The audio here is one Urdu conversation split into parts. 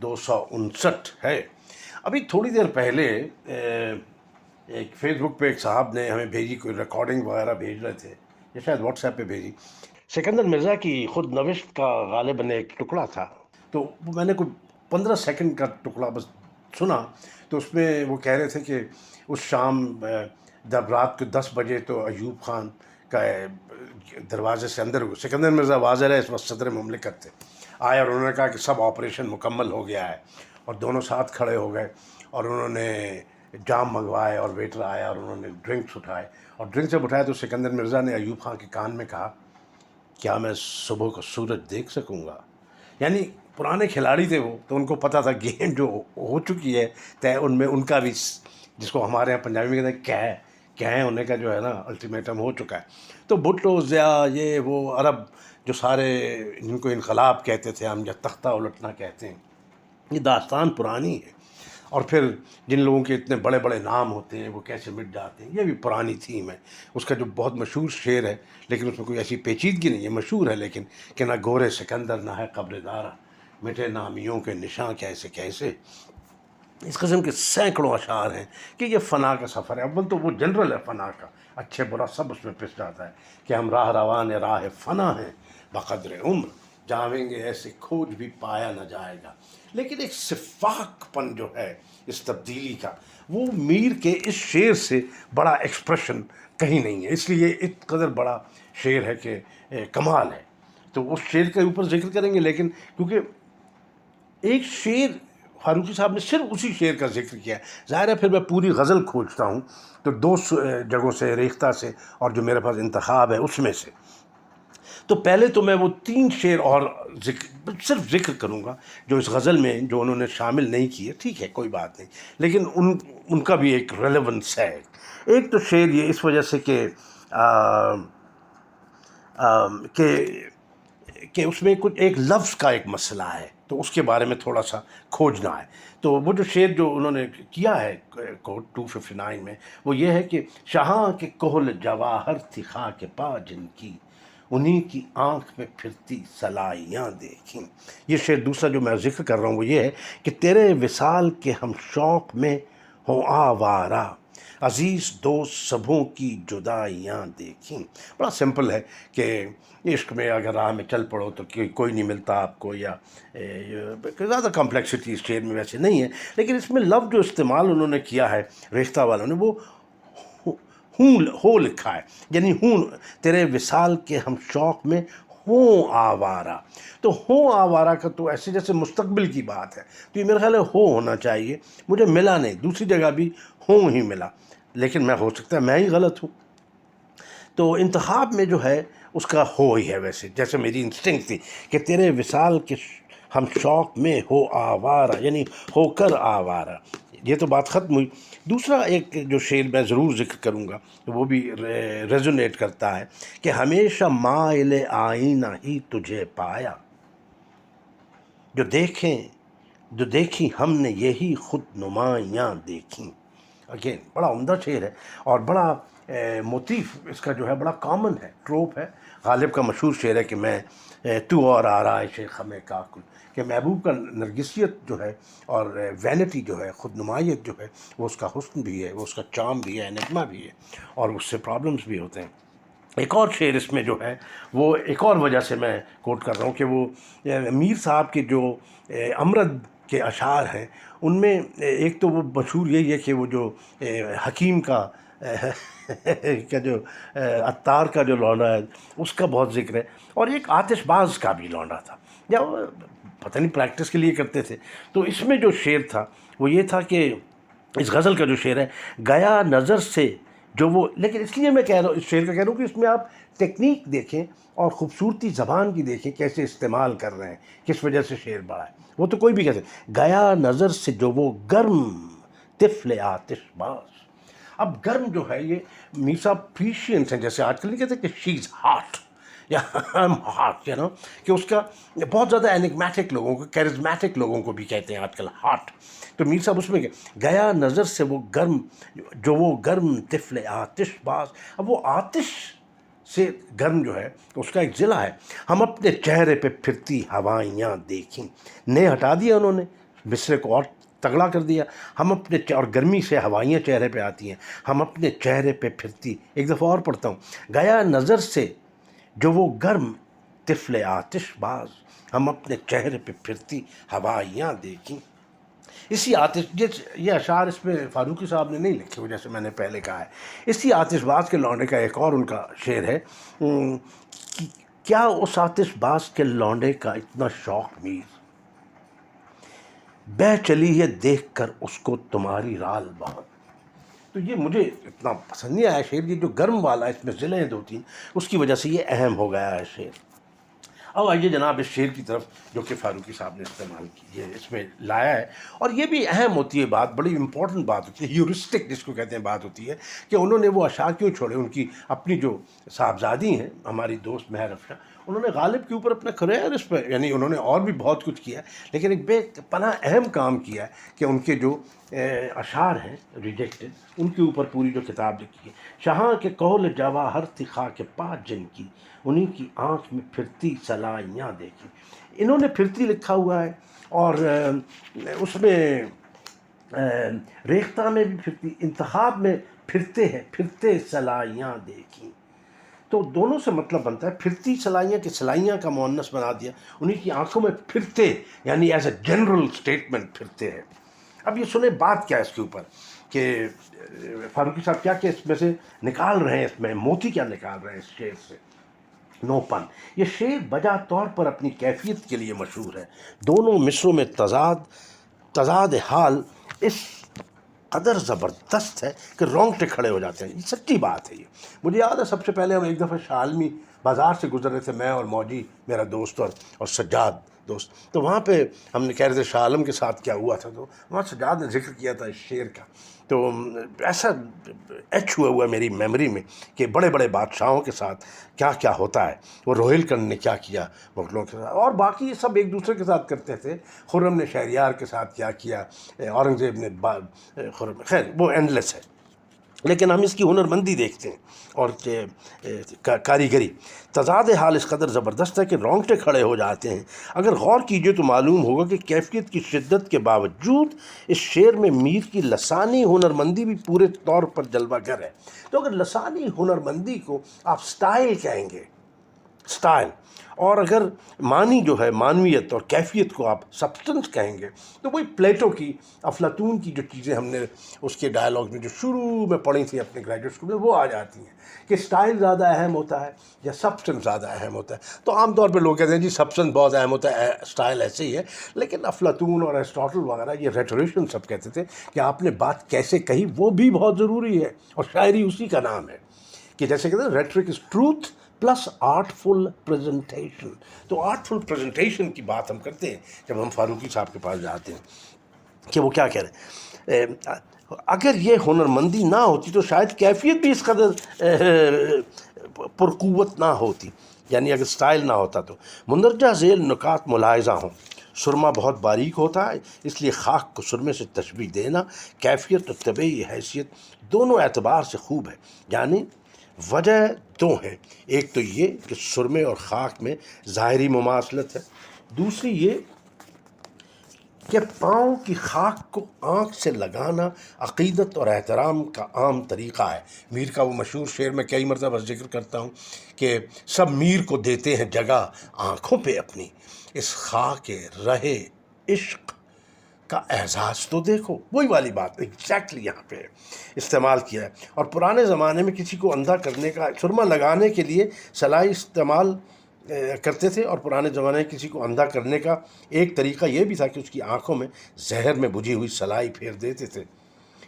259 ہے۔ ابھی تھوڑی دیر پہلے ایک فیس بک پہ ایک صاحب نے ہمیں بھیجی، کوئی ریکارڈنگ وغیرہ بھیج رہے تھے، یا شاید واٹس ایپ پہ بھیجی۔ سکندر مرزا کی خود نوشت کا غالباً ایک ٹکڑا تھا، تو میں نے کوئی 15 سیکنڈ کا ٹکڑا بس سنا، تو اس میں وہ کہہ رہے تھے کہ اس شام جب رات کو 10 بجے تو ایوب خان کا دروازے سے اندر ہوئے، سکندر مرزا واضح ہے اس وقت صدر مملکت تھے، آئے اور انہوں نے کہا کہ سب آپریشن مکمل ہو گیا ہے، اور دونوں ساتھ کھڑے ہو گئے اور انہوں نے جام منگوائے اور ویٹر آیا اور انہوں نے ڈرنکس اٹھائے، اور ڈرنک جب اٹھائے تو سکندر مرزا نے ایوب خان کے کان میں کہا، کیا میں صبح کا سورج دیکھ سکوں گا؟ یعنی پرانے کھلاڑی تھے وہ، تو ان کو پتہ تھا گیم جو ہو چکی ہے طے، ان میں ان کا بھی، جس کو ہمارے یہاں پنجابی میں کہتے ہیں کہیں ہونے کا جو ہے نا الٹیمیٹم ہو چکا ہے۔ تو بھٹو، ضیاء، یہ وہ عرب جو سارے جن کو انقلاب کہتے تھے ہم، یا تختہ الٹنا کہتے ہیں، یہ داستان پرانی ہے، اور پھر جن لوگوں کے اتنے بڑے بڑے نام ہوتے ہیں وہ کیسے مٹ جاتے ہیں، یہ بھی پرانی تھیم ہے۔ اس کا جو بہت مشہور شعر ہے، لیکن اس میں کوئی ایسی پیچیدگی نہیں ہے، مشہور ہے لیکن، کہ نہ گورے سکندر نہ ہے قبر دارا، مٹے نامیوں کے نشاں کیسے کیسے۔ اس قسم کے سینکڑوں اشعار ہیں کہ یہ فنا کا سفر ہے۔ اول تو وہ جنرل ہے فنا کا، اچھے برا سب اس میں پس جاتا ہے کہ ہم راہ روان راہ فنا ہیں، بقدر عمر جاویں گے ایسے کھوج بھی پایا نہ جائے گا۔ لیکن ایک سفاق پن جو ہے اس تبدیلی کا، وہ میر کے اس شعر سے بڑا ایکسپریشن کہیں نہیں ہے، اس لیے اس قدر بڑا شعر ہے کہ کمال ہے۔ تو اس شعر کے اوپر ذکر کریں گے، لیکن کیونکہ ایک شعر فاروقی صاحب نے صرف اسی شعر کا ذکر کیا ہے، ظاہر ہے پھر میں پوری غزل کھوجتا ہوں تو 2 جگہوں سے، ریختہ سے اور جو میرے پاس انتخاب ہے اس میں سے۔ تو پہلے تو میں وہ 3 شعر اور صرف ذکر کروں گا جو اس غزل میں جو انہوں نے شامل نہیں کیے، ٹھیک ہے کوئی بات نہیں، لیکن ان کا بھی ایک ریلیونس ہے۔ ایک تو شعر یہ اس وجہ سے کہ اس میں کچھ ایک لفظ کا ایک مسئلہ ہے، تو اس کے بارے میں تھوڑا سا کھوجنا ہے۔ تو وہ جو شعر جو انہوں نے کیا ہے کوٹ 259 میں، وہ یہ ہے کہ شاہاں کے کحل جواہر تھی خاک پا جن کی، انہی کی آنکھ میں پھرتی سلائیاں دیکھیں۔ یہ شعر دوسرا جو میں ذکر کر رہا ہوں وہ یہ ہے کہ تیرے وصال کے ہم شوق میں ہوں آوارہ، عزیز دوست سبھوں کی جدائیاں دیکھیں۔ بڑا سمپل ہے کہ عشق میں اگر راہ میں چل پڑو تو کوئی نہیں ملتا آپ کو، یا زیادہ کمپلیکسٹی اس شعر میں ویسے نہیں ہے، لیکن اس میں لفظ جو استعمال انہوں نے کیا ہے ریختہ والوں نے، وہ ہو لکھا ہے، یعنی ہوں تیرے وصال کے ہم شوق میں ہوں آوارہ۔ تو ہوں آوارہ کا تو ایسے جیسے مستقبل کی بات ہے، تو یہ میرا خیال ہے ہو ہونا چاہیے، مجھے ملا نہیں، دوسری جگہ بھی ہوں ہی ملا، لیکن میں ہو سکتا ہے میں ہی غلط ہوں۔ تو انتخاب میں جو ہے اس کا ہو ہی ہے، ویسے جیسے میری انسٹنکٹ تھی کہ تیرے وصال کے ہم شوق میں ہو آوارہ، یعنی ہو کر آوارہ۔ یہ تو بات ختم ہوئی۔ دوسرا ایک جو شعر میں ضرور ذکر کروں گا، وہ بھی ریزونیٹ کرتا ہے کہ ہمیشہ مائل آئینہ ہی تجھے پایا، جو دیکھی ہم نے یہی خود نمائیاں دیکھیں۔ اگین بڑا عمدہ شعر ہے، اور بڑا موتیف اس کا جو ہے بڑا کامن ہے، ٹروپ ہے۔ غالب کا مشہور شعر ہے کہ میں تو اور آرائش خم کاکل، کہ محبوب کا نرگسیت جو ہے اور وینٹی جو ہے، خود نمائیت جو ہے، وہ اس کا حسن بھی ہے، وہ اس کا چارم بھی ہے، انگما بھی ہے، اور اس سے پرابلمس بھی ہوتے ہیں۔ ایک اور شعر اس میں جو ہے وہ ایک اور وجہ سے میں کوٹ کر رہا ہوں کہ وہ میر صاحب کے جو امرد کے اشعار ہیں، ان میں ایک تو وہ مشہور یہی ہے کہ وہ جو حکیم کا جو عطار کا جو لونڈا ہے اس کا بہت ذکر ہے، اور ایک آتش باز کا بھی لونڈا تھا، یا پتہ نہیں پریکٹس کے لیے کرتے تھے۔ تو اس میں جو شعر تھا وہ یہ تھا کہ اس غزل کا جو شعر ہے، گیا نظر سے جو وہ، لیکن اس لیے میں کہہ رہا ہوں، اس شعر کا کہہ رہا ہوں کہ اس میں آپ ٹیکنیک دیکھیں اور خوبصورتی زبان کی دیکھیں، کیسے استعمال کر رہے ہیں، کس وجہ سے شعر بڑا ہے۔ وہ تو کوئی بھی کہتے گیا نظر سے جو وہ گرم طفل آتش باز۔ اب گرم جو ہے یہ میر صاحب پیشینس ہیں، جیسے آج کل نہیں کہتے کہ شی از ہاٹ یا I am hot, you know, کہ اس کا بہت زیادہ انگمیٹک لوگوں کو، کیرزمیٹک لوگوں کو بھی کہتے ہیں آج کل ہاٹ۔ تو میر صاحب اس میں گیا نظر سے وہ گرم جو وہ گرم طفل آتش باز۔ اب وہ آتش سے گرم جو ہے اس کا ایک ضلع ہے. ہم اپنے چہرے پہ پھرتی ہوائیاں دیکھیں. نے ہٹا دیا انہوں نے، مصرے کو اور تگڑا کر دیا. ہم اپنے اور گرمی سے ہوائیاں چہرے پہ آتی ہیں. ہم اپنے چہرے پہ پھرتی، ایک دفعہ اور پڑھتا ہوں، گیا نظر سے جو وہ گرم طفل آتش باز. ہم اپنے چہرے پہ پھرتی ہوائیاں دیکھیں. اسی یہ اشعار اس میں فاروقی صاحب نے نہیں لکھے ہوئے، جیسے میں نے پہلے کہا ہے. اسی آتش باز کے لونڈے کا ایک اور ان کا شعر ہے، کیا اس آتش باز کے لونڈے کا اتنا شوق میر، بہہ چلی ہے دیکھ کر اس کو تمہاری رال بہت. تو یہ مجھے اتنا پسند نہیں آیا شعر، یہ جو گرم والا اس میں ضلع ہیں 2-3، اس کی وجہ سے یہ اہم ہو گیا ہے شعر. اب آئیے جناب اس شعر کی طرف جو کہ فاروقی صاحب نے استعمال کی ہے، اس میں لایا ہے. اور یہ بھی اہم ہوتی ہے بات، بڑی امپورٹنٹ بات ہوتی ہے، ہیورسٹک جس کو کہتے ہیں بات ہوتی ہے، کہ انہوں نے وہ اشعار کیوں چھوڑے. ان کی اپنی جو صاحبزادی ہیں ہماری دوست مہر افشاں، انہوں نے غالب کے اوپر اپنا کریئر اس پہ، یعنی انہوں نے اور بھی بہت کچھ کیا ہے، لیکن ایک بے پناہ اہم کام کیا ہے کہ ان کے جو اشعار ہیں ریجیکٹڈ، ان کے اوپر پوری جو کتاب لکھی ہے. شہاں کے قول جواہر تھی خاک پا جن کی، انہی کی آنکھ میں پھرتی سلائیاں دیکھی. انہوں نے پھرتی لکھا ہوا ہے، اور اس میں ریختہ میں بھی پھرتی، انتخاب میں پھرتے ہیں پھرتے سلائیاں دیکھی. تو دونوں سے مطلب بنتا ہے پھرتی سلائیاں، کہ سلائیاں کا مؤنث بنا دیا، انہی کی آنکھوں میں پھرتے، یعنی ایز اے جنرل اسٹیٹمنٹ پھرتے ہیں. اب یہ سنیں بات کیا ہے اس کے اوپر، کہ فاروقی صاحب کیا کہ اس میں سے نکال رہے ہیں، اس میں موتی کیا نکال رہے ہیں اس شعر سے. نو پن. یہ شعر بجا طور پر اپنی کیفیت کے لیے مشہور ہے. دونوں مصروں میں تضاد حال اس قدر زبردست ہے کہ رونگٹے کھڑے ہو جاتے ہیں. یہ سچی بات ہے. یہ مجھے یاد ہے سب سے پہلے ہم ایک دفعہ شالمی بازار سے گزر رہے تھے، میں اور موجی میرا دوست اور سجاد دوست. تو وہاں پہ ہم نے کہہ رہے تھے شاہ عالم کے ساتھ کیا ہوا تھا، تو وہاں سجاد نے ذکر کیا تھا اس شعر کا. تو ایسا ایچ ہوا میری میموری میں کہ بڑے بڑے بادشاہوں کے ساتھ کیا کیا ہوتا ہے. وہ روہلکنڈ نے کیا کیا مغلوں کے ساتھ، اور باقی سب ایک دوسرے کے ساتھ کرتے تھے. خرم نے شہریار کے ساتھ کیا کیا، اورنگزیب نے خرم، خیر وہ اینڈ لیس ہے. لیکن ہم اس کی ہنرمندی دیکھتے ہیں اور کاریگری. تضاد حال اس قدر زبردست ہے کہ رونگٹے کھڑے ہو جاتے ہیں. اگر غور کیجئے تو معلوم ہوگا کہ کیفیت کی شدت کے باوجود اس شعر میں میر کی لسانی ہنرمندی بھی پورے طور پر جلوہ گر ہے. تو اگر لسانی ہنرمندی کو آپ سٹائل کہیں گے، سٹائل، اور اگر معنی جو ہے معنویت اور کیفیت کو آپ سبسٹنس کہیں گے، تو وہی پلیٹو کی، افلاطون کی جو چیزیں ہم نے اس کے ڈائلاگ میں جو شروع میں پڑھی تھی اپنے گریجویٹ اسکول میں، وہ آ جاتی ہیں کہ سٹائل زیادہ اہم ہوتا ہے یا سبسٹنس زیادہ اہم ہوتا ہے. تو عام طور پہ لوگ کہتے ہیں جی سبسٹنس بہت اہم ہوتا ہے، سٹائل ایسے ہی ہے. لیکن افلاطون اور ایرسٹاٹل وغیرہ یہ ریٹوریشن سب کہتے تھے کہ آپ نے بات کیسے کہی وہ بھی بہت ضروری ہے، اور شاعری اسی کا نام ہے. کہ جیسے کہتے ہیں rhetoric is truth plus artful presentation. تو آرٹفل پریزنٹیشن کی بات ہم کرتے ہیں جب ہم فاروقی صاحب کے پاس جاتے ہیں کہ وہ کیا کہہ رہے ہیں. اگر یہ ہنرمندی نہ ہوتی تو شاید کیفیت بھی اس قدر پرقوت نہ ہوتی، یعنی اگر سٹائل نہ ہوتا تو. مندرجہ ذیل نکات ملاحظہ ہوں. سرما بہت باریک ہوتا ہے، اس لیے خاک کو سرمے سے تشبیہ دینا کیفیت اور طبعی حیثیت دونوں اعتبار سے خوب ہے. یعنی وجہ دو ہیں، ایک تو یہ کہ سرمے اور خاک میں ظاہری مماثلت ہے، دوسری یہ کہ پاؤں کی خاک کو آنکھ سے لگانا عقیدت اور احترام کا عام طریقہ ہے. میر کا وہ مشہور شعر میں کئی مرتبہ ذکر کرتا ہوں کہ سب میر کو دیتے ہیں جگہ آنکھوں پہ اپنی، اس خاک رہے عشق کا اعزاز تو دیکھو. وہی والی بات ایگزیکٹلی یہاں پہ استعمال کیا ہے. اور پرانے زمانے میں کسی کو اندھا کرنے کا، سرما لگانے کے لیے سلائی استعمال کرتے تھے، اور پرانے زمانے میں کسی کو اندھا کرنے کا ایک طریقہ یہ بھی تھا کہ اس کی آنکھوں میں زہر میں بجھی ہوئی سلائی پھیر دیتے تھے،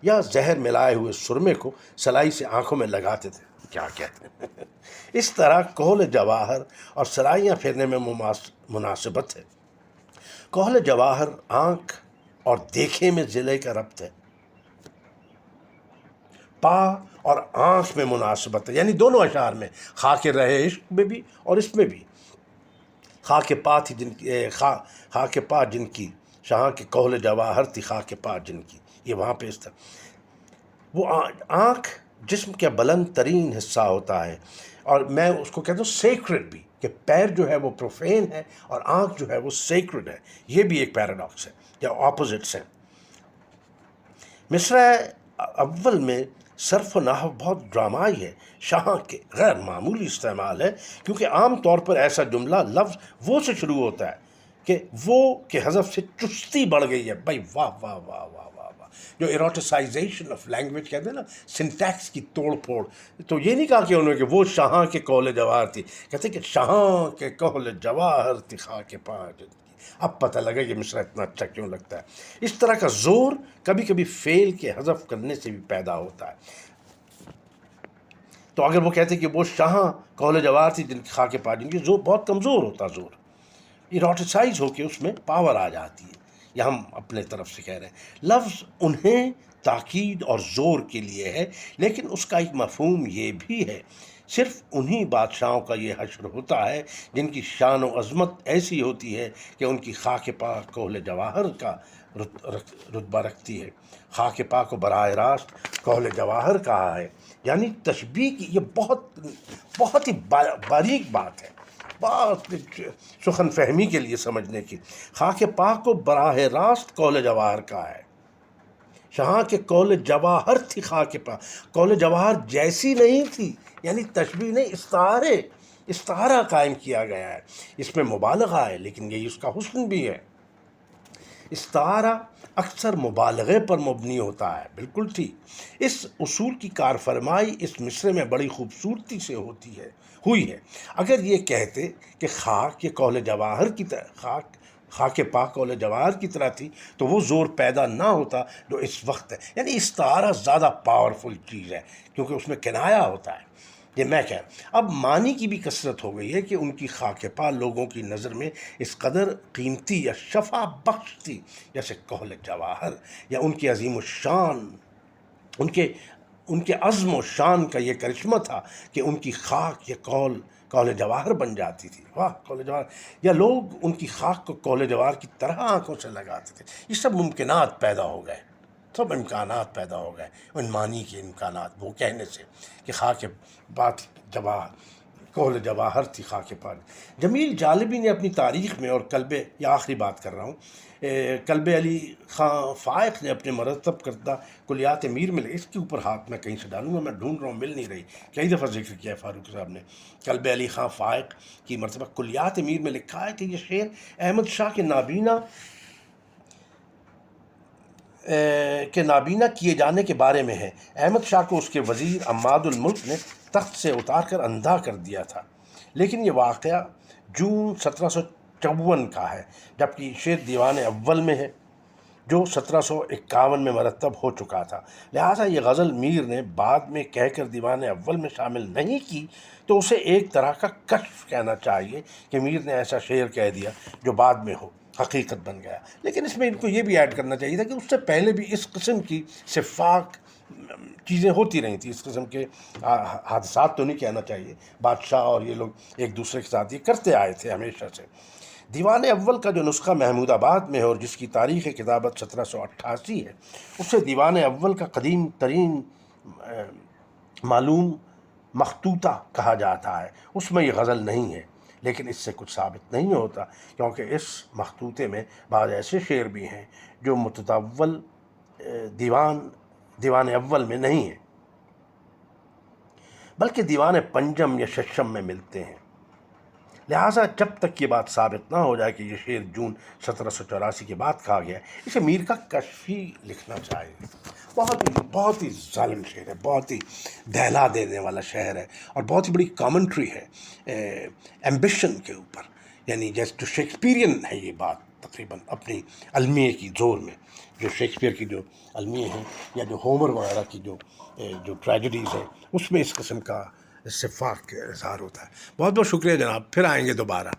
یا زہر ملائے ہوئے سرمے کو سلائی سے آنکھوں میں لگاتے تھے. کیا کہتے ہیں اس طرح کحل جواہر اور سلائیاں پھیرنے میں مناسبت ہے. کحل جواہر آنکھ اور دیکھے میں ضلع کا ربط ہے، پا اور آنکھ میں مناسبت ہے، یعنی دونوں اشعار میں، خاک رہے عشق میں بھی اور اس میں بھی. خاک پا تھی جن کی، خاک پا جن کی، شاہ کے کحل جواہر تھی خاک پا جن کی. یہ وہاں پہ اس طرح وہ آنکھ جسم کا بلند ترین حصہ ہوتا ہے، اور میں اس کو کہتا ہوں سیکرڈ بھی، کہ پیر جو ہے وہ پروفین ہے اور آنکھ جو ہے وہ سیکرڈ ہے. یہ بھی ایک پیراڈاکس ہے یا اپوزٹس ہیں. مصرع اول میں صرف و نحو بہت ڈرامائی ہے، شاہاں کے غیر معمولی استعمال ہے، کیونکہ عام طور پر ایسا جملہ لفظ وہ سے شروع ہوتا ہے کہ وہ کے حذف سے چستی بڑھ گئی ہے. بھائی واہ واہ واہ واہ واہ واہ، جو ایروٹیسائزیشن آف لینگویج کہتے ہیں نا، سنٹیکس کی توڑ پھوڑ. تو یہ نہیں کہا کہ انہوں نے کہ وہ شاہاں کے قول جواہر تھی، کہتے کہ شاہاں کے قول جواہر تھی خاک پاک. اب پتہ لگا کہ مصرع اتنا اچھا کیوں لگتا ہے. اس طرح کا زور کبھی کبھی فعل کے حذف کرنے سے بھی پیدا ہوتا ہے. تو اگر وہ کہتے کہ وہ شاہاں قول جواہر تھی جن کی خاک پا، جن کی زور بہت کمزور ہوتا، زور ایروٹیسائز ہو کے اس میں پاور آ جاتی ہے. یہ ہم اپنے طرف سے کہہ رہے ہیں. لفظ انہیں تاکید اور زور کے لیے ہے، لیکن اس کا ایک مفہوم یہ بھی ہے. صرف انہی بادشاہوں کا یہ حشر ہوتا ہے جن کی شان و عظمت ایسی ہوتی ہے کہ ان کی خاک پا قول جواہر کا رتبہ رکھتی ہے. خاک پا کو براہ راست قول جواہر کہا ہے. یعنی تشبیہ کی یہ بہت ہی باریک بات ہے، بہت سخن فہمی کے لیے سمجھنے کی. خاک پاک کو براہ راست قول جواہر کا ہے. شاہاں کے قول جواہر تھی خاک پاک، قول جواہر جیسی نہیں تھی. یعنی تشبیہ نہیں، استعارہ قائم کیا گیا ہے. اس میں مبالغہ ہے، لیکن یہی اس کا حسن بھی ہے. استعارہ اکثر مبالغے پر مبنی ہوتا ہے. بالکل ٹھیک. اس اصول کی کار فرمائی اس مصرع میں بڑی خوبصورتی سے ہوئی ہے. اگر یہ کہتے کہ خاک یہ قول جواہر کی طرح خاک پاک قول جواہر کی طرح تھی تو وہ زور پیدا نہ ہوتا جو اس وقت ہے. یعنی استعارہ زیادہ پاورفل چیز ہے کیونکہ اس میں کنایا ہوتا ہے. یہ میں کہہ رہا ہوں. اب معنی کی بھی کثرت ہو گئی ہے کہ ان کی خاک پا لوگوں کی نظر میں اس قدر قیمتی یا شفا بخش تھی جیسے قول جواہر، یا ان کی عظیم الشان، ان کے عزم و شان کا یہ کرشمہ تھا کہ ان کی خاک یہ قول جواہر بن جاتی تھی. واہ قول جواہر. یا لوگ ان کی خاک کو قول جواہر کی طرح آنکھوں سے لگاتے تھے. یہ سب ممکنات پیدا ہو گئے، سب امکانات پیدا ہو گئے، ان معنی کے امکانات وہ کہنے سے کہ خاک بات جواہر قول جواہر تھی خاک پاک. جمیل جالبی نے اپنی تاریخ میں، اور یہ آخری بات کر رہا ہوں، کلب علی خان فائق نے اپنے مرتب کردہ کلیات میر میں، اس کے اوپر ہاتھ میں کہیں سے ڈالوں گا، میں ڈھونڈ رہا ہوں مل نہیں رہی، کئی دفعہ ذکر کیا ہے فاروق صاحب نے. کلب علی خان فائق کی مرتبہ کلیات میر میں لکھا ہے کہ یہ شعر احمد شاہ کے نابینا کیے جانے کے بارے میں ہے. احمد شاہ کو اس کے وزیر عماد الملک نے تخت سے اتار کر اندھا کر دیا تھا. لیکن یہ واقعہ جون 1754 کا ہے، جبکہ یہ شعر دیوان اول میں ہے جو 1751 میں مرتب ہو چکا تھا. لہٰذا یہ غزل میر نے بعد میں کہہ کر دیوان اول میں شامل نہیں کی تو اسے ایک طرح کا کشف کہنا چاہیے کہ میر نے ایسا شعر کہہ دیا جو بعد میں حقیقت بن گیا. لیکن اس میں ان کو یہ بھی ایڈ کرنا چاہیے تھا کہ اس سے پہلے بھی اس قسم کی صفاق چیزیں ہوتی رہی تھیں، اس قسم کے حادثات تو نہیں کہنا چاہیے. بادشاہ اور یہ لوگ ایک دوسرے کے ساتھ یہ کرتے آئے تھے ہمیشہ سے. دیوان اول کا جو نسخہ محمود آباد میں ہے اور جس کی تاریخ کتابت 1788 ہے، اسے دیوان اول کا قدیم ترین معلوم مخطوطہ کہا جاتا ہے. اس میں یہ غزل نہیں ہے، لیکن اس سے کچھ ثابت نہیں ہوتا کیونکہ اس مخطوطے میں بعض ایسے شعر بھی ہیں جو متطول دیوان اول میں نہیں ہیں بلکہ دیوان پنجم یا ششم میں ملتے ہیں. لہٰذا جب تک یہ بات ثابت نہ ہو جائے کہ یہ شعر جون 1784 کے بعد کہا گیا، اسے میر کا کشف ہی لکھنا چاہیے. بہت ہی ظالم شعر ہے، بہت ہی دہلا دینے والا شعر ہے، اور بہت ہی بڑی کامنٹری ہے ایمبیشن کے اوپر. یعنی جیسے جو شیکسپیرین ہے یہ بات تقریباً اپنی المیہ کی زور میں، جو شیکسپیئر کی جو المیہ ہیں یا جو ہومر وغیرہ کی جو ٹریجڈیز ہیں، اس میں اس قسم کا صفاق کا اظہار ہوتا ہے. بہت بہت شکریہ جناب، پھر آئیں گے دوبارہ.